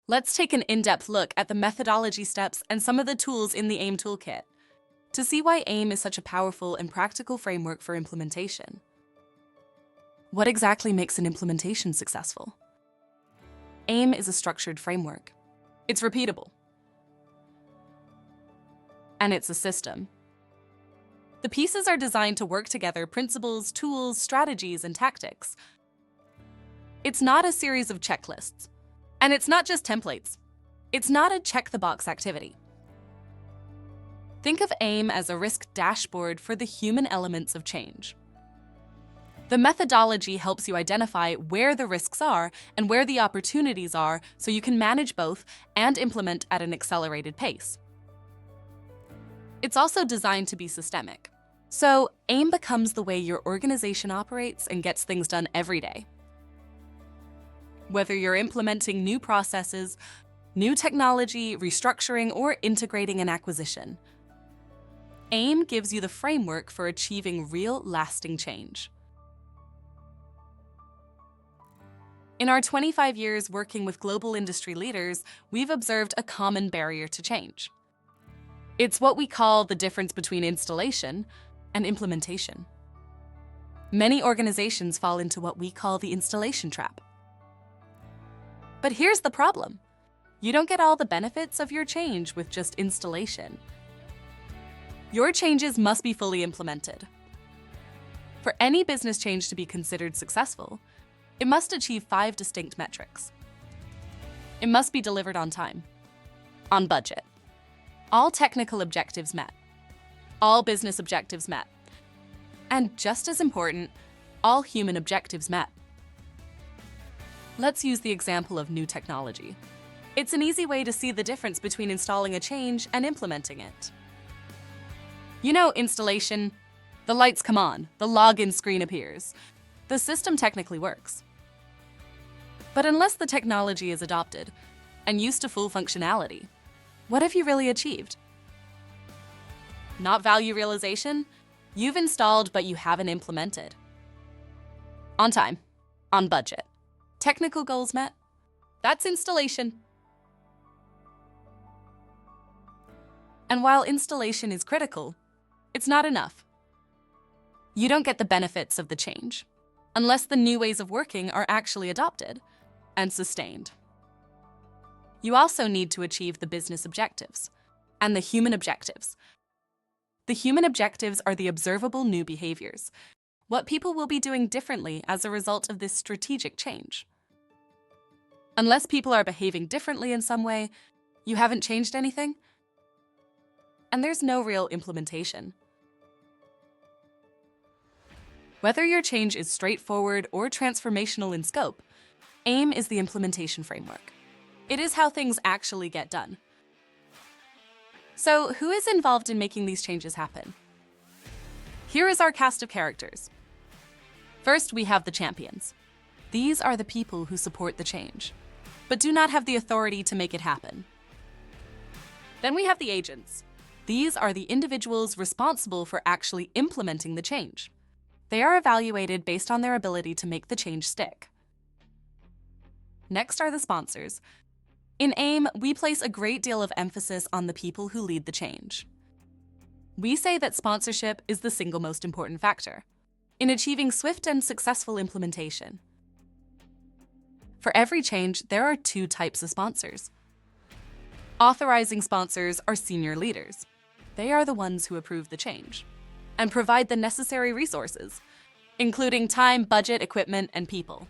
Let's take an in-depth look at the methodology steps and some of the tools in the AIM toolkit to see why AIM is such a powerful and practical framework for implementation. What exactly makes an implementation successful? AIM is a structured framework. It's repeatable. And it's a system. The pieces are designed to work together: principles, tools, strategies, and tactics. It's not a series of checklists. And it's not just templates. It's not a check-the-box activity. Think of AIM as a risk dashboard for the human elements of change. The methodology helps you identify where the risks are and where the opportunities are so you can manage both and implement at an accelerated pace. It's also designed to be systemic. So AIM becomes the way your organization operates and gets things done every day. Whether you're implementing new processes, new technology, restructuring, or integrating an acquisition, AIM gives you the framework for achieving real, lasting change. In our 25 years working with global industry leaders, we've observed a common barrier to change. It's what we call the difference between installation and implementation. Many organizations fall into what we call the installation trap. But here's the problem. You don't get all the benefits of your change with just installation. Your changes must be fully implemented. For any business change to be considered successful, it must achieve 5 distinct metrics. It must be delivered on time, on budget, all technical objectives met, all business objectives met, and just as important, all human objectives met. Let's use the example of new technology. It's an easy way to see the difference between installing a change and implementing it. You know, installation, the lights come on, the login screen appears. The system technically works. But unless the technology is adopted and used to full functionality, what have you really achieved? Not value realization? You've installed, but you haven't implemented. On time, on budget. Technical goals met? That's installation. And while installation is critical, it's not enough. You don't get the benefits of the change unless the new ways of working are actually adopted and sustained. You also need to achieve the business objectives and the human objectives. The human objectives are the observable new behaviors, what people will be doing differently as a result of this strategic change. Unless people are behaving differently in some way, you haven't changed anything, and there's no real implementation. Whether your change is straightforward or transformational in scope, AIM is the implementation framework. It is how things actually get done. So, who is involved in making these changes happen? Here is our cast of characters. First, we have the champions. These are the people who support the change, but do not have the authority to make it happen. Then we have the agents. These are the individuals responsible for actually implementing the change. They are evaluated based on their ability to make the change stick. Next are the sponsors. In AIM, we place a great deal of emphasis on the people who lead the change. We say that sponsorship is the single most important factor in achieving swift and successful implementation. For every change, there are 2 types of sponsors. Authorizing sponsors are senior leaders. They are the ones who approve the change and provide the necessary resources, including time, budget, equipment, and people.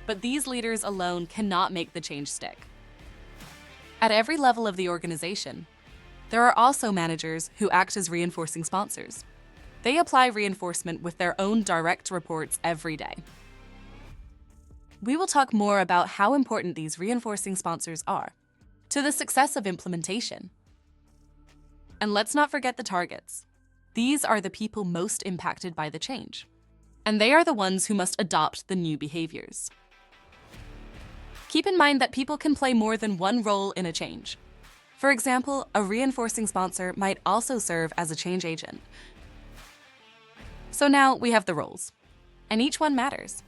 But these leaders alone cannot make the change stick. At every level of the organization, there are also managers who act as reinforcing sponsors. They apply reinforcement with their own direct reports every day. We will talk more about how important these reinforcing sponsors are to the success of implementation. And let's not forget the targets. These are the people most impacted by the change, and they are the ones who must adopt the new behaviors. Keep in mind that people can play more than one role in a change. For example, a reinforcing sponsor might also serve as a change agent. So now we have the roles, and each one matters.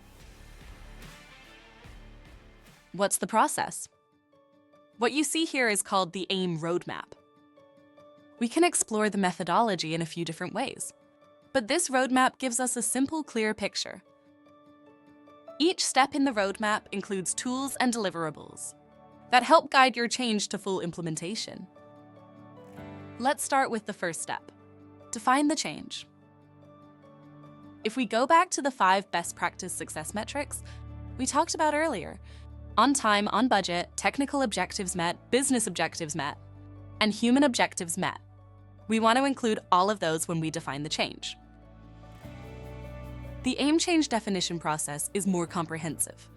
What's the process? What you see here is called the AIM roadmap. We can explore the methodology in a few different ways, but this roadmap gives us a simple, clear picture. Each step in the roadmap includes tools and deliverables that help guide your change to full implementation. Let's start with the first step. Define the change. If we go back to the 5 best practice success metrics we talked about earlier, on time, on budget, technical objectives met, business objectives met, and human objectives met, we want to include all of those when we define the change. The AIM change definition process is more comprehensive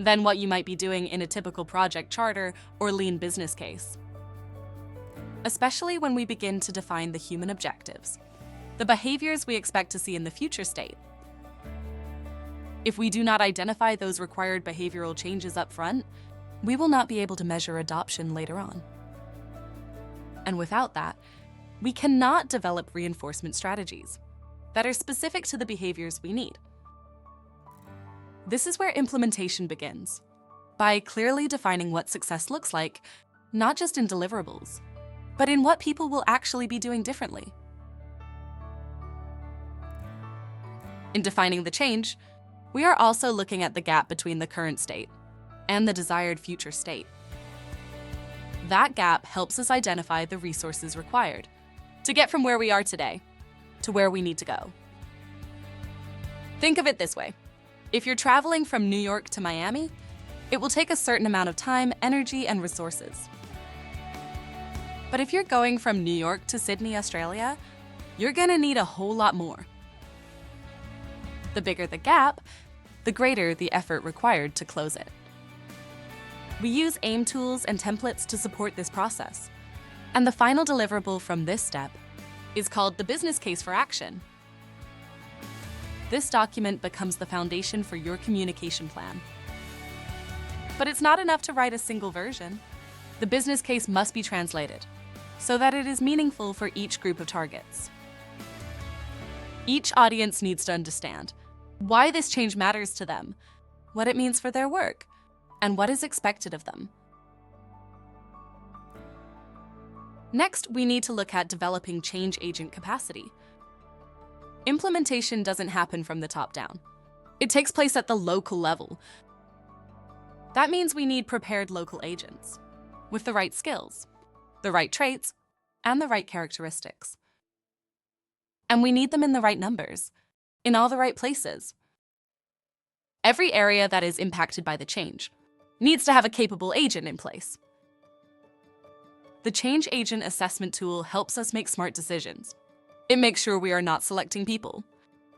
than what you might be doing in a typical project charter or lean business case, especially when we begin to define the human objectives, the behaviors we expect to see in the future state. If we do not identify those required behavioral changes up front, we will not be able to measure adoption later on. And without that, we cannot develop reinforcement strategies that are specific to the behaviors we need. This is where implementation begins, by clearly defining what success looks like, not just in deliverables, but in what people will actually be doing differently. In defining the change, we are also looking at the gap between the current state and the desired future state. That gap helps us identify the resources required to get from where we are today to where we need to go. Think of it this way. If you're traveling from New York to Miami, it will take a certain amount of time, energy, and resources. But if you're going from New York to Sydney, Australia, you're gonna need a whole lot more. The bigger the gap, the greater the effort required to close it. We use AIM tools and templates to support this process. And the final deliverable from this step is called the business case for action. This document becomes the foundation for your communication plan. But it's not enough to write a single version. The business case must be translated so that it is meaningful for each group of targets. Each audience needs to understand why this change matters to them, what it means for their work, and what is expected of them. Next, we need to look at developing change agent capacity. Implementation doesn't happen from the top down. It takes place at the local level. That means we need prepared local agents with the right skills, the right traits, and the right characteristics. And we need them in the right numbers, in all the right places. Every area that is impacted by the change needs to have a capable agent in place. The Change Agent Assessment tool helps us make smart decisions. It makes sure we are not selecting people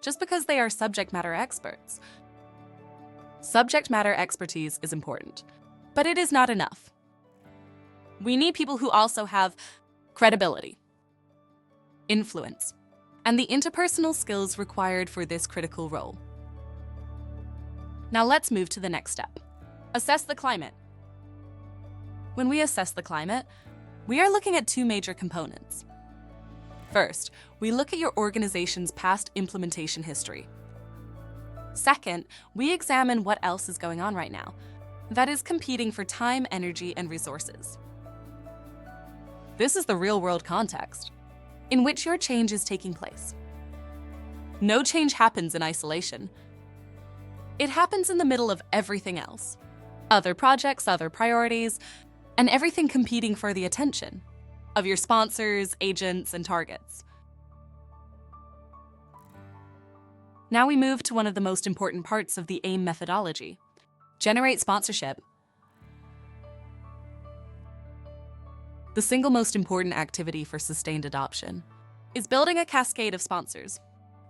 just because they are subject matter experts. Subject matter expertise is important, but it is not enough. We need people who also have credibility, influence, and the interpersonal skills required for this critical role. Now let's move to the next step. Assess the climate. When we assess the climate, we are looking at 2 major components. First, we look at your organization's past implementation history. Second, we examine what else is going on right now that is competing for time, energy, and resources. This is the real-world context in which your change is taking place. No change happens in isolation. It happens in the middle of everything else. Other projects, other priorities, and everything competing for the attention of your sponsors, agents, and targets. Now we move to one of the most important parts of the AIM methodology: generate sponsorship. The single most important activity for sustained adoption is building a cascade of sponsors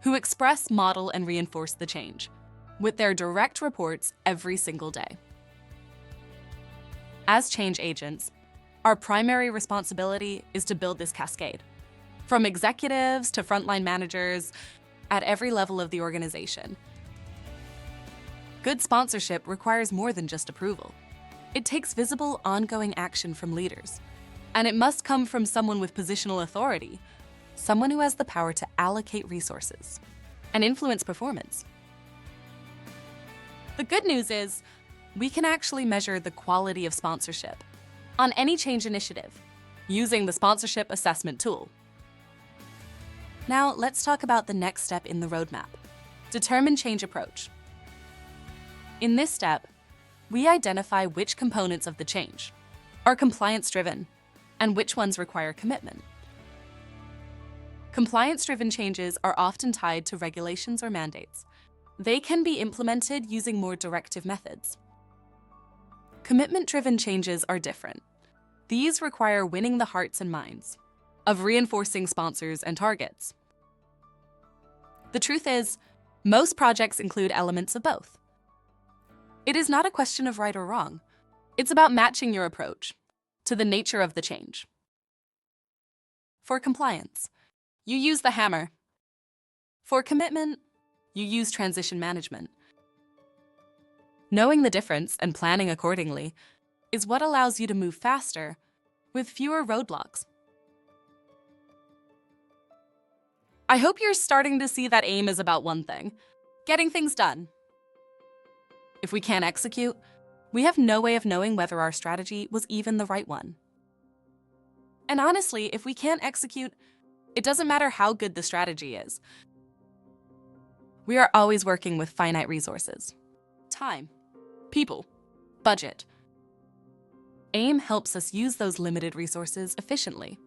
who express, model, and reinforce the change with their direct reports every single day. As change agents, our primary responsibility is to build this cascade, from executives to frontline managers at every level of the organization. Good sponsorship requires more than just approval. It takes visible, ongoing action from leaders, and it must come from someone with positional authority, someone who has the power to allocate resources and influence performance. The good news is, we can actually measure the quality of sponsorship on any change initiative using the sponsorship assessment tool. Now, let's talk about the next step in the roadmap: determine change approach. In this step, we identify which components of the change are compliance-driven and which ones require commitment. Compliance-driven changes are often tied to regulations or mandates. They can be implemented using more directive methods. Commitment-driven changes are different. These require winning the hearts and minds of reinforcing sponsors and targets. The truth is, most projects include elements of both. It is not a question of right or wrong. It's about matching your approach to the nature of the change. For compliance, you use the hammer. For commitment, you use transition management. Knowing the difference and planning accordingly is what allows you to move faster with fewer roadblocks. I hope you're starting to see that AIM is about one thing: getting things done. If we can't execute, we have no way of knowing whether our strategy was even the right one. And honestly, if we can't execute, it doesn't matter how good the strategy is. We are always working with finite resources: time, people, budget. AIM helps us use those limited resources efficiently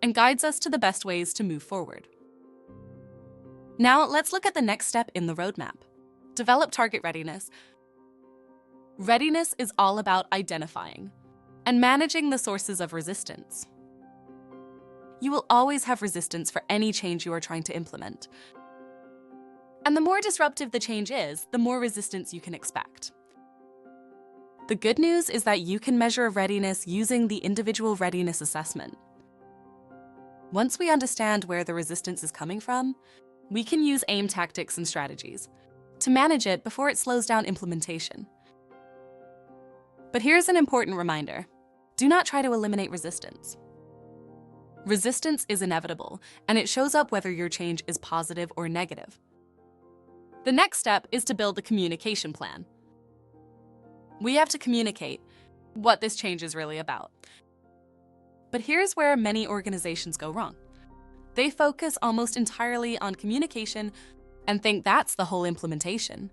and guides us to the best ways to move forward. Now, let's look at the next step in the roadmap: develop target readiness. Readiness is all about identifying and managing the sources of resistance. You will always have resistance for any change you are trying to implement. And the more disruptive the change is, the more resistance you can expect. The good news is that you can measure readiness using the individual readiness assessment. Once we understand where the resistance is coming from, we can use AIM tactics and strategies to manage it before it slows down implementation. But here's an important reminder: do not try to eliminate resistance. Resistance is inevitable, and it shows up whether your change is positive or negative. The next step is to build a communication plan. We have to communicate what this change is really about. But here's where many organizations go wrong. They focus almost entirely on communication and think that's the whole implementation.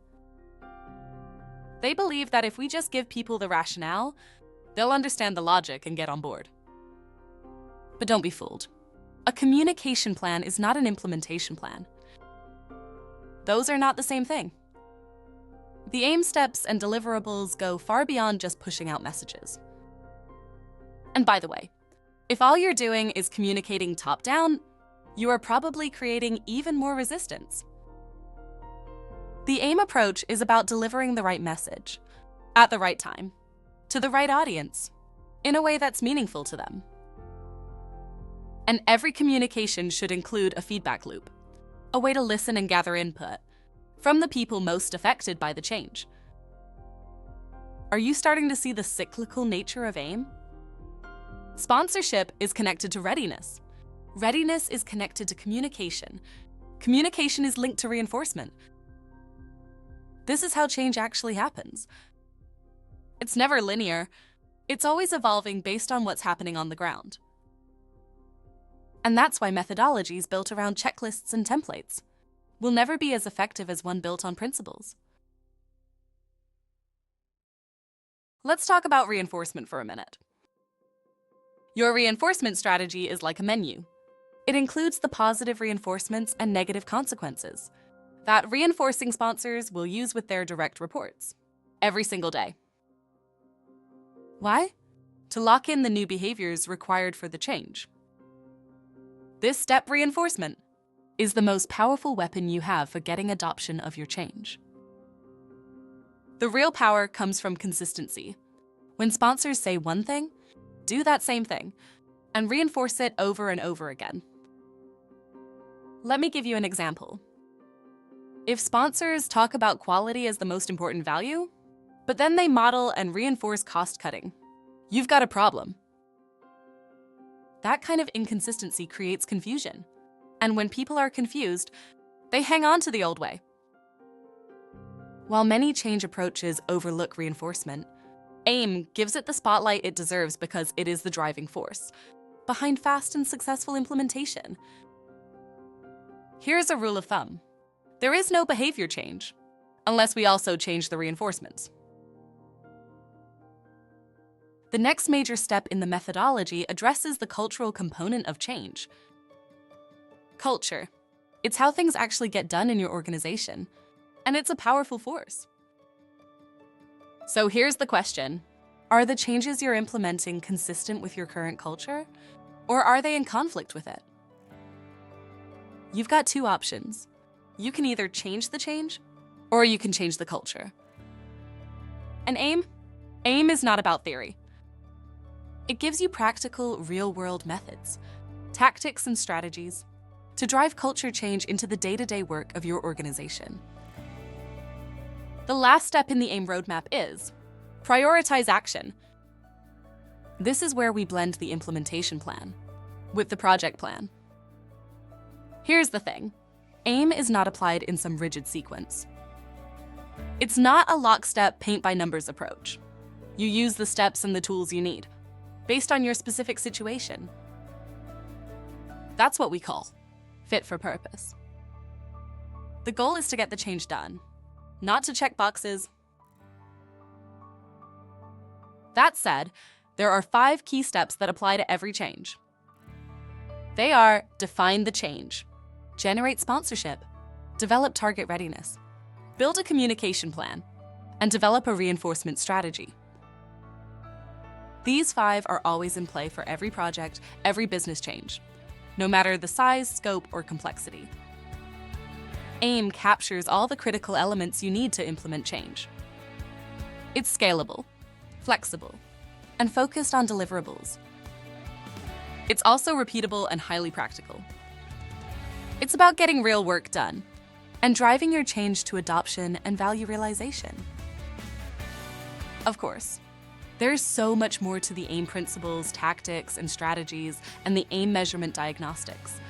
They believe that if we just give people the rationale, they'll understand the logic and get on board. But don't be fooled. A communication plan is not an implementation plan. Those are not the same thing. The AIM steps and deliverables go far beyond just pushing out messages. And by the way, if all you're doing is communicating top-down, you are probably creating even more resistance. The AIM approach is about delivering the right message, at the right time, to the right audience, in a way that's meaningful to them. And every communication should include a feedback loop, a way to listen and gather input from the people most affected by the change. Are you starting to see the cyclical nature of AIM? Sponsorship is connected to readiness. Readiness is connected to communication. Communication is linked to reinforcement. This is how change actually happens. It's never linear. It's always evolving based on what's happening on the ground. And that's why methodologies built around checklists and templates will never be as effective as one built on principles. Let's talk about reinforcement for a minute. Your reinforcement strategy is like a menu. It includes the positive reinforcements and negative consequences that reinforcing sponsors will use with their direct reports every single day. Why? To lock in the new behaviors required for the change. This step reinforcement is the most powerful weapon you have for getting adoption of your change. The real power comes from consistency. When sponsors say one thing, do that same thing and reinforce it over and over again. Let me give you an example. If sponsors talk about quality as the most important value, but then they model and reinforce cost cutting, you've got a problem. That kind of inconsistency creates confusion. And when people are confused, they hang on to the old way. While many change approaches overlook reinforcement, AIM gives it the spotlight it deserves because it is the driving force behind fast and successful implementation. Here's a rule of thumb. There is no behavior change, unless we also change the reinforcements. The next major step in the methodology addresses the cultural component of change. Culture. It's how things actually get done in your organization, and it's a powerful force. So here's the question. Are the changes you're implementing consistent with your current culture, or are they in conflict with it? You've got two options. You can either change the change, or you can change the culture. And AIM is not about theory. It gives you practical, real-world methods, tactics and strategies to drive culture change into the day-to-day work of your organization. The last step in the AIM roadmap is prioritize action. This is where we blend the implementation plan with the project plan. Here's the thing. AIM is not applied in some rigid sequence. It's not a lockstep paint-by-numbers approach. You use the steps and the tools you need, based on your specific situation. That's what we call fit for purpose. The goal is to get the change done, not to check boxes. That said, there are 5 key steps that apply to every change. They are define the change, generate sponsorship, develop target readiness, build a communication plan, and develop a reinforcement strategy. These 5 are always in play for every project, every business change, no matter the size, scope, or complexity. AIM captures all the critical elements you need to implement change. It's scalable, flexible, and focused on deliverables. It's also repeatable and highly practical. It's about getting real work done and driving your change to adoption and value realization. Of course, there's so much more to the AIM principles, tactics, and strategies, and the AIM measurement diagnostics.